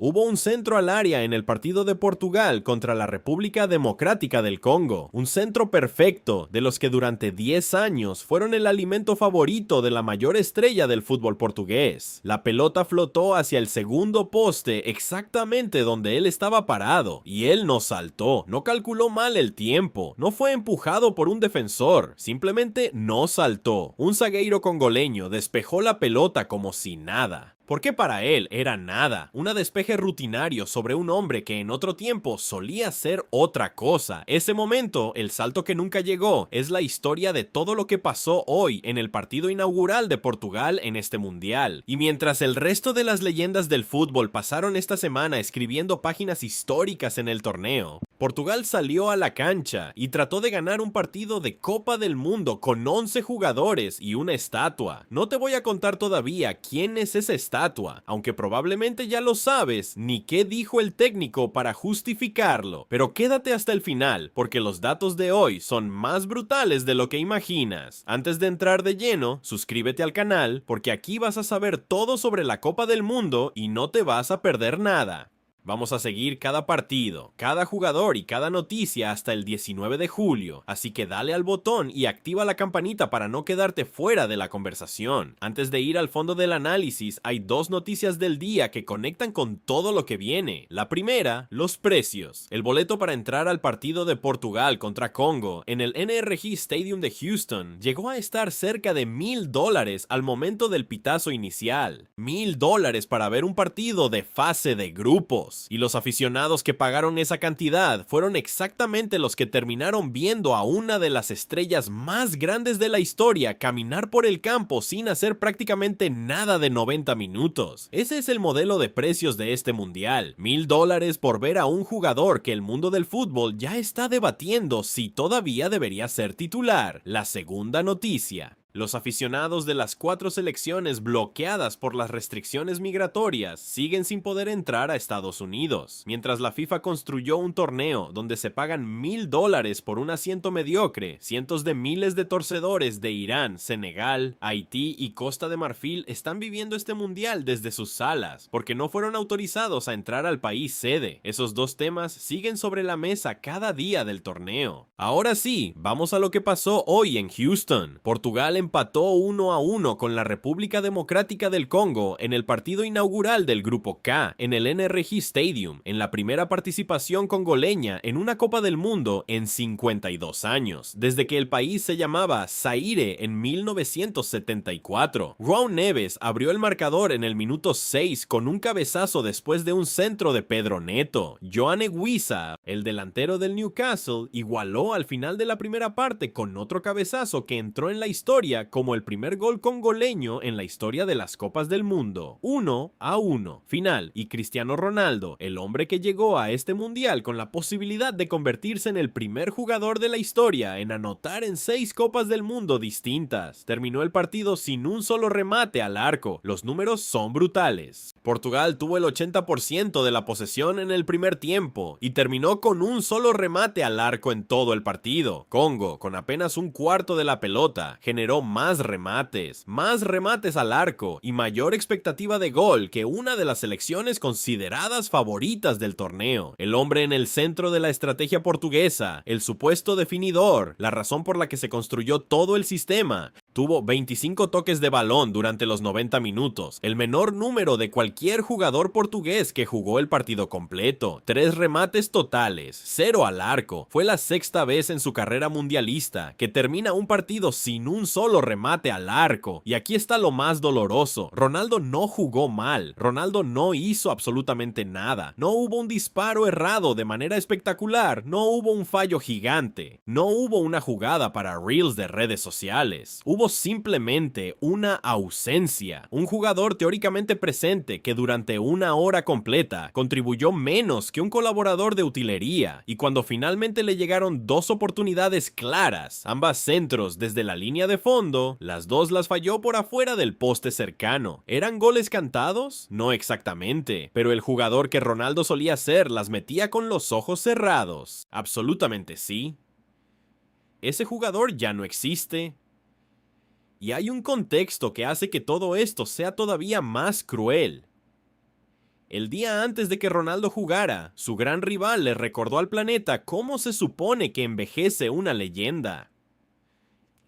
Hubo un centro al área en el partido de Portugal contra la República Democrática del Congo, un centro perfecto, de los que durante 10 años fueron el alimento favorito de la mayor estrella del fútbol portugués. La pelota flotó hacia el segundo poste exactamente donde él estaba parado, y él no saltó, no calculó mal el tiempo, no fue empujado por un defensor, simplemente no saltó. Un zagueiro congoleño despejó la pelota como si nada. Porque para él era nada, un despeje rutinario sobre un hombre que en otro tiempo solía ser otra cosa. Ese momento, el salto que nunca llegó, es la historia de todo lo que pasó hoy en el partido inaugural de Portugal en este mundial. Y mientras el resto de las leyendas del fútbol pasaron esta semana escribiendo páginas históricas en el torneo, Portugal salió a la cancha y trató de ganar un partido de Copa del Mundo con 11 jugadores y una estatua. No te voy a contar todavía quién es esa estatua, aunque probablemente ya lo sabes, ni qué dijo el técnico para justificarlo. Pero quédate hasta el final, porque los datos de hoy son más brutales de lo que imaginas. Antes de entrar de lleno, suscríbete al canal, porque aquí vas a saber todo sobre la Copa del Mundo y no te vas a perder nada. Vamos a seguir cada partido, cada jugador y cada noticia hasta el 19 de julio, así que dale al botón y activa la campanita para no quedarte fuera de la conversación. Antes de ir al fondo del análisis, hay dos noticias del día que conectan con todo lo que viene. La primera, los precios. El boleto para entrar al partido de Portugal contra Congo en el NRG Stadium de Houston llegó a estar cerca de $1000 al momento del pitazo inicial. $1000 para ver un partido de fase de grupos. Y los aficionados que pagaron esa cantidad fueron exactamente los que terminaron viendo a una de las estrellas más grandes de la historia caminar por el campo sin hacer prácticamente nada de 90 minutos. Ese es el modelo de precios de este mundial. $1000 por ver a un jugador que el mundo del fútbol ya está debatiendo si todavía debería ser titular. La segunda noticia. Los aficionados de las 4 selecciones bloqueadas por las restricciones migratorias siguen sin poder entrar a Estados Unidos, mientras la FIFA construyó un torneo donde se pagan $1000 por un asiento mediocre. Cientos de miles de torcedores de Irán, Senegal, Haití y Costa de Marfil están viviendo este mundial desde sus salas, porque no fueron autorizados a entrar al país sede. Esos dos temas siguen sobre la mesa cada día del torneo. Ahora sí, vamos a lo que pasó hoy en Houston. Portugal empató 1-1 con la República Democrática del Congo en el partido inaugural del Grupo K en el NRG Stadium, en la primera participación congoleña en una Copa del Mundo en 52 años, desde que el país se llamaba Zaire en 1974. João Neves abrió el marcador en el minuto 6 con un cabezazo después de un centro de Pedro Neto. Yoane Wissa, el delantero del Newcastle, igualó al final de la primera parte con otro cabezazo que entró en la historia como el primer gol congoleño en la historia de las Copas del Mundo. 1-1. Final. Y Cristiano Ronaldo, el hombre que llegó a este mundial con la posibilidad de convertirse en el primer jugador de la historia en anotar en 6 Copas del Mundo distintas. Terminó el partido sin un solo remate al arco. Los números son brutales. Portugal tuvo el 80% de la posesión en el primer tiempo y terminó con un solo remate al arco en todo el partido. Congo, con apenas un cuarto de la pelota, generó más remates al arco y mayor expectativa de gol que una de las selecciones consideradas favoritas del torneo. El hombre en el centro de la estrategia portuguesa, el supuesto definidor, la razón por la que se construyó todo el sistema, tuvo 25 toques de balón durante los 90 minutos, el menor número de cualquier jugador portugués que jugó el partido completo. 3 remates totales, 0 al arco. Fue la 6ª vez en su carrera mundialista que termina un partido sin un solo remate al arco. Y aquí está lo más doloroso. Ronaldo no jugó mal. Ronaldo no hizo absolutamente nada. No hubo un disparo errado de manera espectacular. No hubo un fallo gigante. No hubo una jugada para reels de redes sociales. Hubo simplemente una ausencia. Un jugador teóricamente presente que durante una hora completa contribuyó menos que un colaborador de utilería. Y cuando finalmente le llegaron 2 oportunidades claras, ambas centros desde la línea de fondo, las 2 las falló por afuera del poste cercano. ¿Eran goles cantados? No exactamente, pero el jugador que Ronaldo solía ser las metía con los ojos cerrados. Absolutamente sí. Ese jugador ya no existe. Y hay un contexto que hace que todo esto sea todavía más cruel. El día antes de que Ronaldo jugara, su gran rival le recordó al planeta cómo se supone que envejece una leyenda.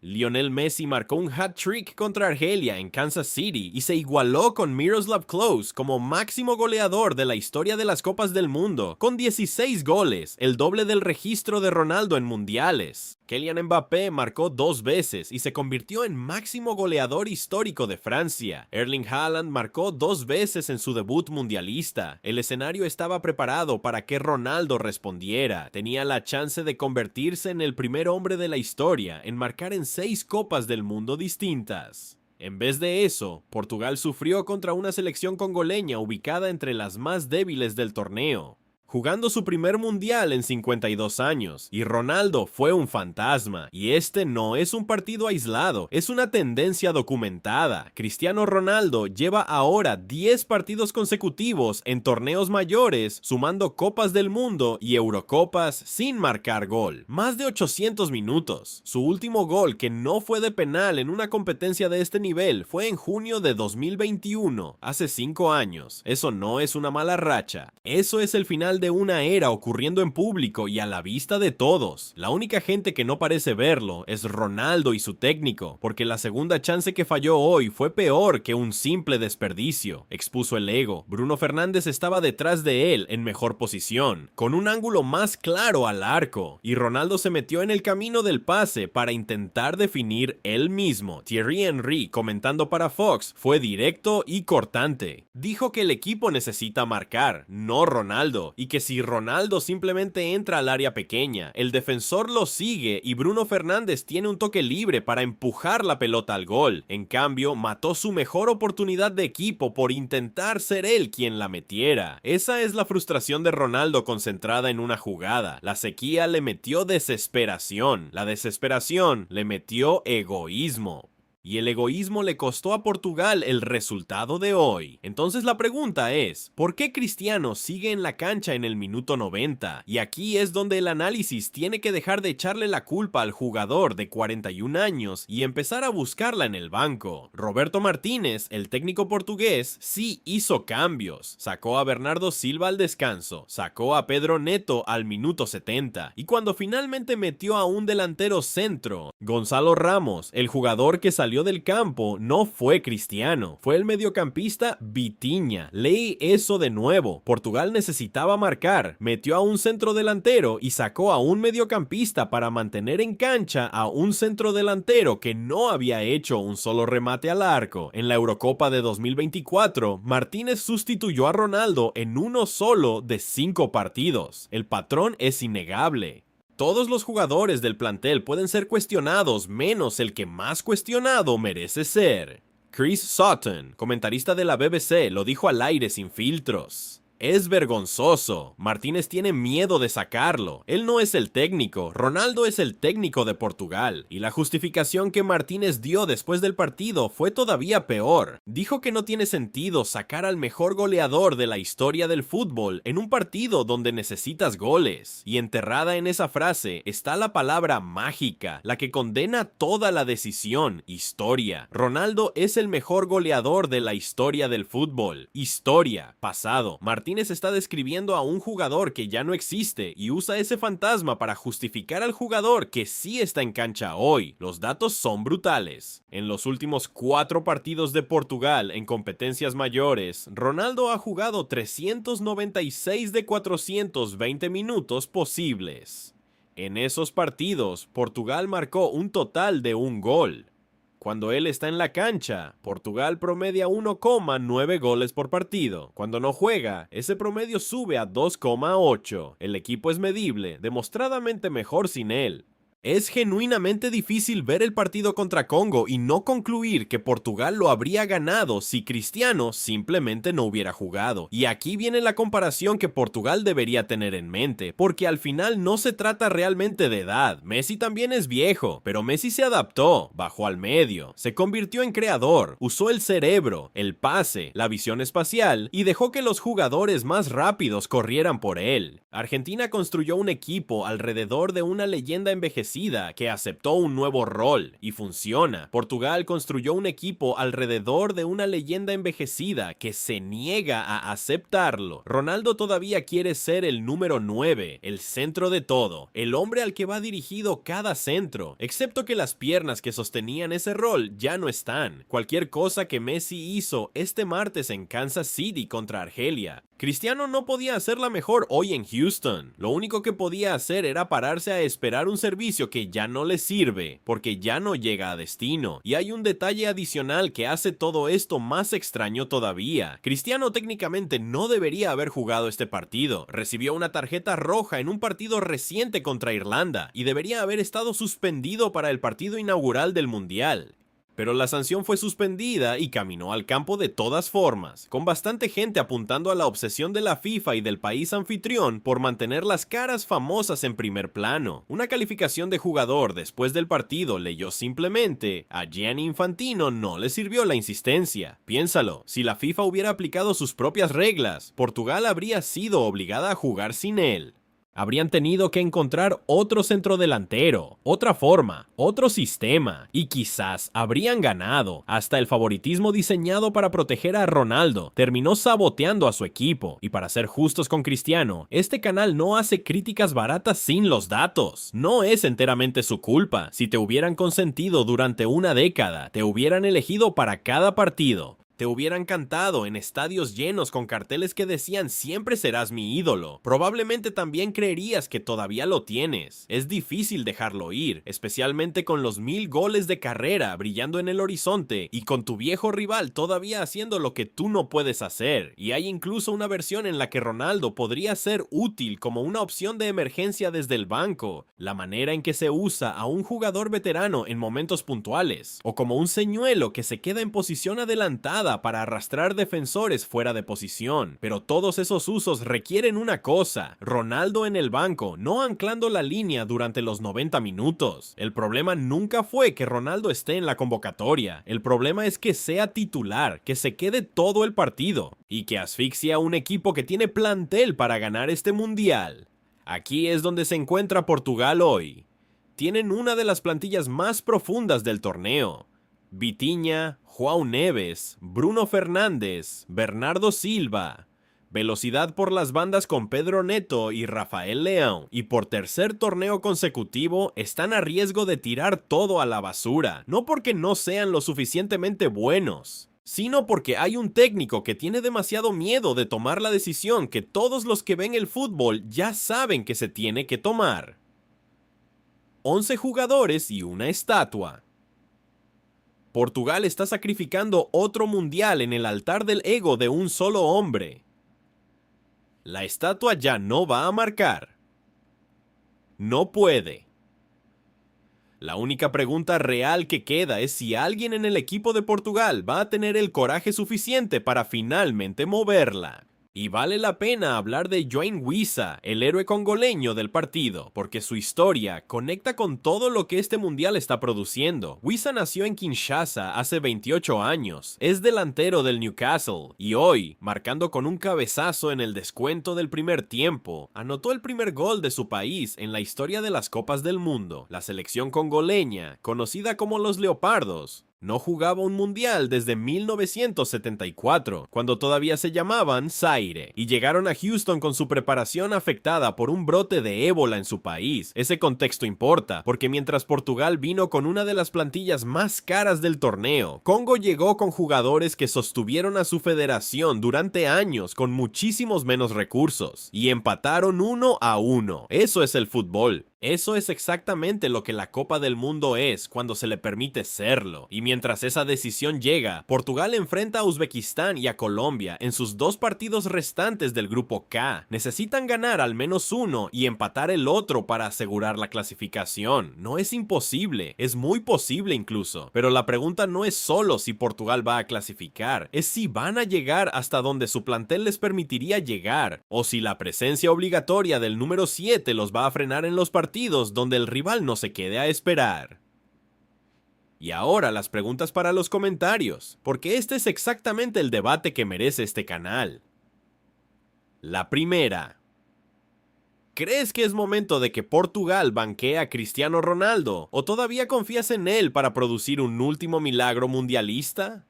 Lionel Messi marcó un hat-trick contra Argelia en Kansas City y se igualó con Miroslav Klose como máximo goleador de la historia de las Copas del Mundo, con 16 goles, el doble del registro de Ronaldo en mundiales. Kylian Mbappé marcó 2 veces y se convirtió en máximo goleador histórico de Francia. Erling Haaland marcó 2 veces en su debut mundialista. El escenario estaba preparado para que Ronaldo respondiera. Tenía la chance de convertirse en el primer hombre de la historia en marcar en 6 Copas del Mundo distintas. En vez de eso, Portugal sufrió contra una selección congoleña ubicada entre las más débiles del torneo, jugando su primer mundial en 52 años, y Ronaldo fue un fantasma, y este no es un partido aislado, es una tendencia documentada. Cristiano Ronaldo lleva ahora 10 partidos consecutivos en torneos mayores, sumando Copas del Mundo y Eurocopas sin marcar gol. Más de 800 minutos. Su último gol, que no fue de penal en una competencia de este nivel, fue en junio de 2021, hace 5 años. Eso no es una mala racha. Eso es el final de una era ocurriendo en público y a la vista de todos. La única gente que no parece verlo es Ronaldo y su técnico, porque la segunda chance que falló hoy fue peor que un simple desperdicio, expuso el ego. Bruno Fernández estaba detrás de él en mejor posición, con un ángulo más claro al arco, y Ronaldo se metió en el camino del pase para intentar definir él mismo. Thierry Henry, comentando para Fox, fue directo y cortante. Dijo que el equipo necesita marcar, no Ronaldo, y que si Ronaldo simplemente entra al área pequeña, el defensor lo sigue y Bruno Fernández tiene un toque libre para empujar la pelota al gol. En cambio, mató su mejor oportunidad de equipo por intentar ser él quien la metiera. Esa es la frustración de Ronaldo concentrada en una jugada. La sequía le metió desesperación. La desesperación le metió egoísmo. Y el egoísmo le costó a Portugal el resultado de hoy. Entonces la pregunta es, ¿por qué Cristiano sigue en la cancha en el minuto 90? Y aquí es donde el análisis tiene que dejar de echarle la culpa al jugador de 41 años y empezar a buscarla en el banco. Roberto Martínez, el técnico portugués, sí hizo cambios. Sacó a Bernardo Silva al descanso, sacó a Pedro Neto al minuto 70, y cuando finalmente metió a un delantero centro, Gonzalo Ramos, el jugador que salió del campo, no fue Cristiano, fue el mediocampista Vitinha. Leí eso de nuevo. Portugal necesitaba marcar, metió a un centrodelantero y sacó a un mediocampista para mantener en cancha a un centrodelantero que no había hecho un solo remate al arco. En la Eurocopa de 2024, Martínez sustituyó a Ronaldo en uno solo de 5 partidos. El patrón es innegable. Todos los jugadores del plantel pueden ser cuestionados, menos el que más cuestionado merece ser. Chris Sutton, comentarista de la BBC, lo dijo al aire sin filtros. Es vergonzoso. Martínez tiene miedo de sacarlo. Él no es el técnico. Ronaldo es el técnico de Portugal. Y la justificación que Martínez dio después del partido fue todavía peor. Dijo que no tiene sentido sacar al mejor goleador de la historia del fútbol en un partido donde necesitas goles. Y enterrada en esa frase está la palabra mágica, la que condena toda la decisión: historia. Ronaldo es el mejor goleador de la historia del fútbol. Historia. Pasado. Martínez está describiendo a un jugador que ya no existe y usa ese fantasma para justificar al jugador que sí está en cancha hoy. Los datos son brutales. En los últimos 4 partidos de Portugal en competencias mayores, Ronaldo ha jugado 396 de 420 minutos posibles. En esos partidos, Portugal marcó un total de 1 gol. Cuando él está en la cancha, Portugal promedia 1,9 goles por partido. Cuando no juega, ese promedio sube a 2,8. El equipo es medible, demostradamente mejor sin él. Es genuinamente difícil ver el partido contra Congo y no concluir que Portugal lo habría ganado si Cristiano simplemente no hubiera jugado. Y aquí viene la comparación que Portugal debería tener en mente, porque al final no se trata realmente de edad. Messi también es viejo, pero Messi se adaptó, bajó al medio, se convirtió en creador, usó el cerebro, el pase, la visión espacial y dejó que los jugadores más rápidos corrieran por él. Argentina construyó un equipo alrededor de una leyenda envejecida envejecida que aceptó un nuevo rol y funciona. Portugal construyó un equipo alrededor de una leyenda envejecida que se niega a aceptarlo. Ronaldo todavía quiere ser el número 9, el centro de todo, el hombre al que va dirigido cada centro, excepto que las piernas que sostenían ese rol ya no están. Cualquier cosa que Messi hizo este martes en Kansas City contra Argelia, Cristiano no podía hacerla mejor hoy en Houston. Lo único que podía hacer era pararse a esperar un servicio que ya no le sirve, porque ya no llega a destino. Y hay un detalle adicional que hace todo esto más extraño todavía. Cristiano técnicamente no debería haber jugado este partido. Recibió una tarjeta roja en un partido reciente contra Irlanda y debería haber estado suspendido para el partido inaugural del Mundial. Pero la sanción fue suspendida y caminó al campo de todas formas, con bastante gente apuntando a la obsesión de la FIFA y del país anfitrión por mantener las caras famosas en primer plano. Una calificación de jugador después del partido leyó simplemente: a Gianni Infantino no le sirvió la insistencia. Piénsalo, si la FIFA hubiera aplicado sus propias reglas, Portugal habría sido obligada a jugar sin él. Habrían tenido que encontrar otro centrodelantero, otra forma, otro sistema, y quizás habrían ganado. Hasta el favoritismo diseñado para proteger a Ronaldo terminó saboteando a su equipo. Y para ser justos con Cristiano, este canal no hace críticas baratas sin los datos. No es enteramente su culpa. Si te hubieran consentido durante una década, te hubieran elegido para cada partido. Te hubieran cantado en estadios llenos con carteles que decían "siempre serás mi ídolo". Probablemente también creerías que todavía lo tienes. Es difícil dejarlo ir, especialmente con los 1000 goles de carrera brillando en el horizonte y con tu viejo rival todavía haciendo lo que tú no puedes hacer. Y hay incluso una versión en la que Ronaldo podría ser útil como una opción de emergencia desde el banco. La manera en que se usa a un jugador veterano en momentos puntuales, o como un señuelo que se queda en posición adelantada para arrastrar defensores fuera de posición. Pero todos esos usos requieren una cosa: Ronaldo en el banco, no anclando la línea durante los 90 minutos. El problema nunca fue que Ronaldo esté en la convocatoria. El problema es que sea titular, que se quede todo el partido y que asfixie a un equipo que tiene plantel para ganar este mundial. Aquí es donde se encuentra Portugal hoy. Tienen una de las plantillas más profundas del torneo. Vitinha, João Neves, Bruno Fernández, Bernardo Silva. Velocidad por las bandas con Pedro Neto y Rafael Leão. Y por tercer torneo consecutivo están a riesgo de tirar todo a la basura. No porque no sean lo suficientemente buenos, sino porque hay un técnico que tiene demasiado miedo de tomar la decisión que todos los que ven el fútbol ya saben que se tiene que tomar. 11 jugadores y una estatua. Portugal está sacrificando otro mundial en el altar del ego de un solo hombre. La estatua ya no va a marcar. No puede. La única pregunta real que queda es si alguien en el equipo de Portugal va a tener el coraje suficiente para finalmente moverla. Y vale la pena hablar de João Wissa, el héroe congoleño del partido, porque su historia conecta con todo lo que este mundial está produciendo. Wissa nació en Kinshasa hace 28 años, es delantero del Newcastle, y hoy, marcando con un cabezazo en el descuento del primer tiempo, anotó el primer gol de su país en la historia de las Copas del Mundo. La selección congoleña, conocida como los Leopardos, no jugaba un mundial desde 1974, cuando todavía se llamaban Zaire, y llegaron a Houston con su preparación afectada por un brote de ébola en su país. Ese contexto importa, porque mientras Portugal vino con una de las plantillas más caras del torneo, Congo llegó con jugadores que sostuvieron a su federación durante años con muchísimos menos recursos, y empataron 1-1. Eso es el fútbol. Eso es exactamente lo que la Copa del Mundo es cuando se le permite serlo. Y mientras esa decisión llega, Portugal enfrenta a Uzbekistán y a Colombia en sus 2 partidos restantes del grupo K. Necesitan ganar al menos uno y empatar el otro para asegurar la clasificación. No es imposible, es muy posible incluso. Pero la pregunta no es solo si Portugal va a clasificar, es si van a llegar hasta donde su plantel les permitiría llegar, o si la presencia obligatoria del número 7 los va a frenar en los partidos donde el rival no se quede a esperar. Y ahora las preguntas para los comentarios, porque este es exactamente el debate que merece este canal. La primera: ¿Crees que es momento de que Portugal banquee a Cristiano Ronaldo? ¿O todavía confías en él para producir un último milagro mundialista?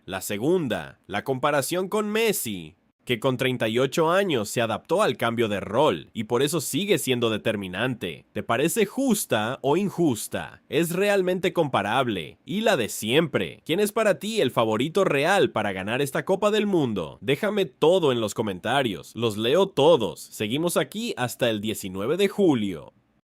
La segunda, la comparación con Messi, que con 38 años se adaptó al cambio de rol y por eso sigue siendo determinante. ¿Te parece justa o injusta? ¿Es realmente comparable? ¿Y la de siempre? ¿Quién es para ti el favorito real para ganar esta Copa del Mundo? Déjame todo en los comentarios, los leo todos. Seguimos aquí hasta el 19 de julio.